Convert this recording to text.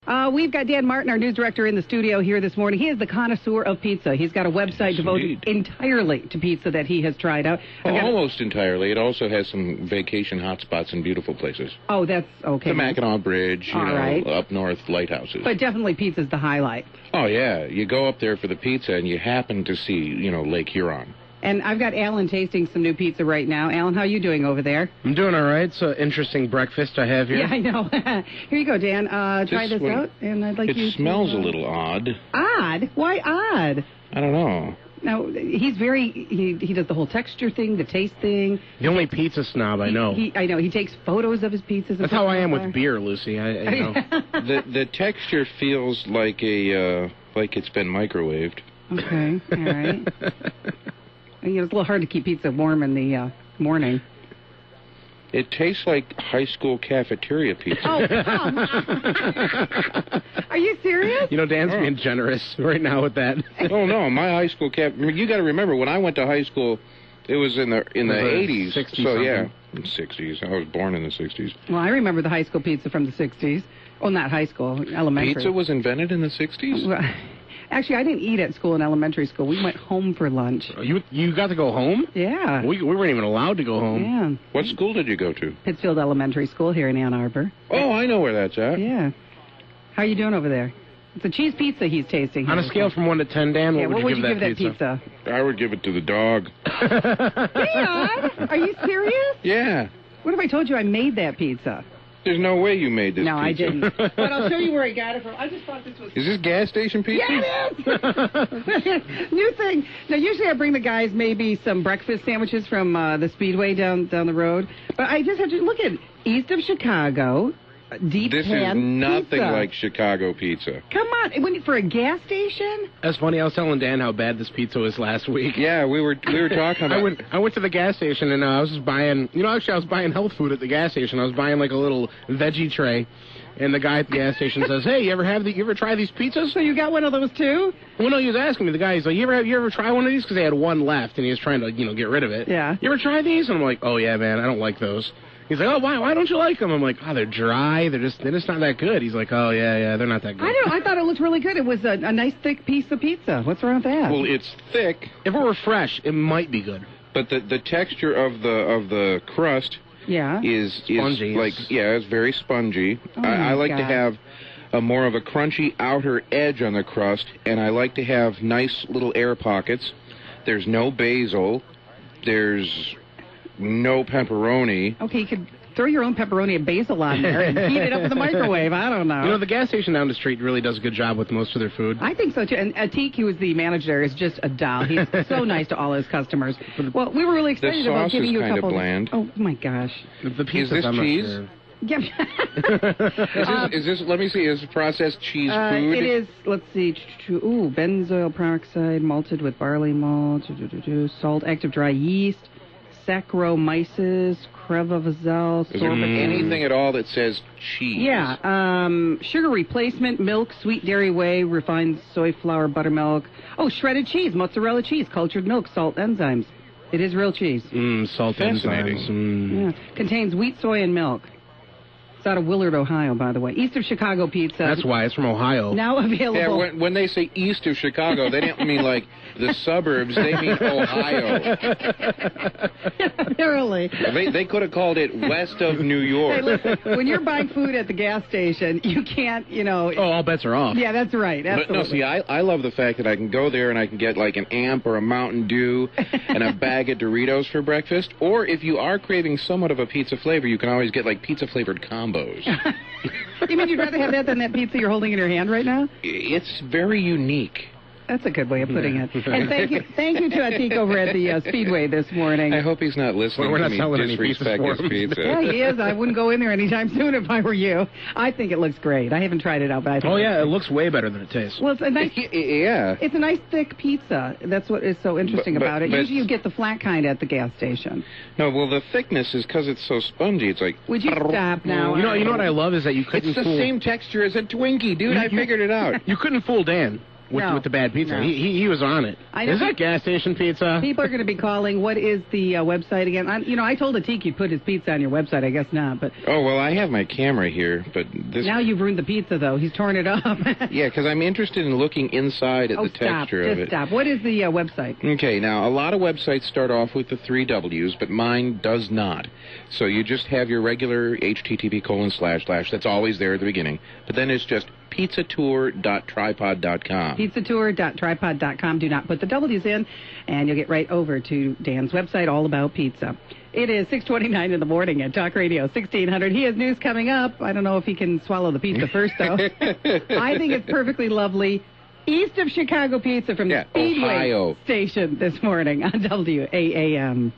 We've got Dan Martin, our news director, in the studio here this morning. He is the connoisseur of pizza. He's got a website devoted entirely to pizza that he has tried out. Almost entirely. It also has some vacation hotspots and beautiful places. Oh, that's okay. The Mackinac Bridge, up north, lighthouses. But definitely pizza's the highlight. Oh, yeah. You go up there for the pizza and you happen to see, Lake Huron. And I've got Alan tasting some new pizza right now. Alan, how are you doing over there? I'm doing all right. It's an interesting breakfast I have here. Yeah, I know. Here you go, Dan. Try this out, and I'd like you to... It smells a little odd. Odd? Why odd? I don't know. Now, he's very... He does the whole texture thing, the taste thing. The only pizza snob I know. I know. He takes photos of his pizzas. That's how I am with beer, Lucy. I know. The texture feels like it's been microwaved. Okay, all right. It's a little hard to keep pizza warm in the morning. It tastes like high school cafeteria pizza. Oh, come on. Are you serious? Dan's being generous right now with that. Oh, no, my high school you got to remember, when I went to high school, it was in the 80s. 60s. So, yeah, 60s. I was born in the 60s. Well, I remember the high school pizza from the 60s. Well, not high school, elementary. Pizza was invented in the 60s? Well, actually, I didn't eat at school in elementary school. We went home for lunch. You got to go home? Yeah. We weren't even allowed to go home. Yeah. What school did you go to? Pittsfield Elementary School here in Ann Arbor. Oh, I know where that's at. Yeah. How are you doing over there? It's a cheese pizza he's tasting. On a scale from 1 to 10, Dan, what would you give that pizza? I would give it to the dog. Dan, are you serious? Yeah. What if I told you I made that pizza? There's no way you made this pizza. No, I didn't. But I'll show you where I got it from. I just thought this was... Is this gas station pizza? Yeah, it is! New thing. Now, usually I bring the guys maybe some breakfast sandwiches from the Speedway down the road. But I just have to look at East of Chicago, deep This pan is nothing pizza. like Chicago pizza. Come on. For a gas station? That's funny. I was telling Dan how bad this pizza was last week. Yeah, we were talking about... I went to the gas station, and I was just buying... actually, I was buying health food at the gas station. I was buying, like, a little veggie tray. And the guy at the gas station says, "Hey, you ever try these pizzas?" So you got one of those, too? Well, no, he was asking me. The guy, he's like, you ever try one of these? Because they had one left, and he was trying to, get rid of it. Yeah. You ever try these? And I'm like, oh, yeah, man, I don't like those. He's like, oh, why don't you like them? I'm like, oh, they're dry. They're just not that good. He's like, oh, yeah, they're not that good. I don't know. I thought it looked really good. It was a nice, thick piece of pizza. What's wrong with that? Well, it's thick. If it were fresh, it might be good. But the texture of the crust is spongy. It's very spongy. Oh I like to have more of a crunchy outer edge on the crust, and I like to have nice little air pockets. There's no basil. There's no pepperoni. Okay, you could throw your own pepperoni and basil on there and heat it up in the microwave. I don't know. The gas station down the street really does a good job with most of their food. I think so, too. And Atik, who is the manager, is just a doll. He's so nice to all his customers. Well, we were really excited about giving you a couple... The sauce is kind of bland. Oh, my gosh. The pizza, is this cheese? Sure. Yeah. Is this, let me see, is this processed cheese food? It is, let's see, benzoyl peroxide malted with barley malt, salt, active dry yeast, Saccharomyces, Crevavazel, Is there anything at all that says cheese? Yeah, sugar replacement, milk, sweet dairy whey, refined soy flour, buttermilk. Oh, shredded cheese, mozzarella cheese, cultured milk, salt, enzymes. It is real cheese. Salt enzymes. Yeah. Contains wheat, soy, and milk. It's out of Willard, Ohio, by the way. East of Chicago pizza. That's why. It's from Ohio. Now available. Yeah, when they say east of Chicago, they don't mean like the suburbs. They mean Ohio. Really. They could have called it west of New York. Hey, listen, when you're buying food at the gas station, you can't, Oh, all bets are off. Yeah, that's right. Absolutely. But no, see, I love the fact that I can go there and I can get like an Amp or a Mountain Dew and a bag of Doritos for breakfast. Or if you are craving somewhat of a pizza flavor, you can always get like pizza-flavored combos. You mean you'd rather have that than that pizza you're holding in your hand right now? It's very unique. That's a good way of putting it. And thank you to Atik over at the Speedway this morning. I hope he's not listening We're to not me selling any disrespect his pizza. Yeah, he is. I wouldn't go in there anytime soon if I were you. I think it looks great. I haven't tried it out, but I think it looks way better than it tastes. Well, it's a nice... Yeah. It's a nice, thick pizza. That's what is so interesting about it. Usually you get the flat kind at the gas station. No, well, the thickness is because it's so spongy. It's like... Would you stop now? You know what I love is that you couldn't It's the same texture as a Twinkie, dude. I figured it out. You couldn't fool Dan. with the bad pizza. No. He was on it. I know. Is that gas station pizza? People are going to be calling. What is the website again? I told Atik you'd put his pizza on your website. I guess not. But Oh, well, I have my camera here, but this... now you've ruined the pizza, though. He's torn it up. Yeah, because I'm interested in looking inside at the texture of it. Stop. What is the website? Okay, now, a lot of websites start off with the 3 W's, but mine does not. So you just have your regular http:// that's always there at the beginning. But then it's just pizzatour.tripod.com. Pizzatour.tripod.com. Do not put the W's in, and you'll get right over to Dan's website, all about pizza. It is 6:29 in the morning at Talk Radio 1600. He has news coming up. I don't know if he can swallow the pizza first, though. I think it's perfectly lovely. East of Chicago pizza from the Speedway Ohio station this morning on WAAM.